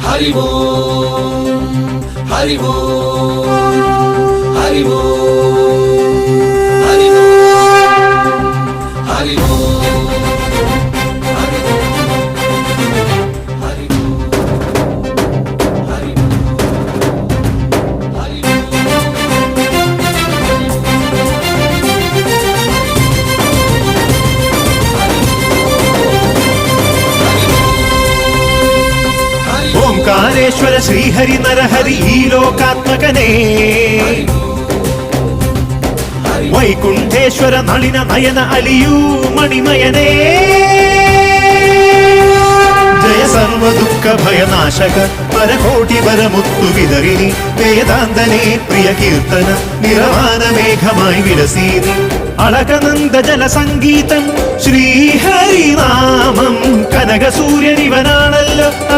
ഹരി ഓം ഹരി ഓം ഹരി ഓം ഹരി ഓം ഹരി ഓം ഹരി ഓംകാരേശ്വര ശ്രീഹരി നരഹരി ഈ ലോകാത്മകനേ വൈകുണ്ഠേശ്വര നളിന നയന അലിയൂ മണിമയനേ ജയ സർവ ദുഃഖ ഭയനാശക പരകോടി വരമുത്തു വിതറിനി വേദാന്തനേ പ്രിയ കീർത്തന നിറവാന മേഘമായി വിലസീനി അളകനന്ദ ജല സംഗീതം ശ്രീഹരിനാമം കനക സൂര്യനിവനാണല്ലോ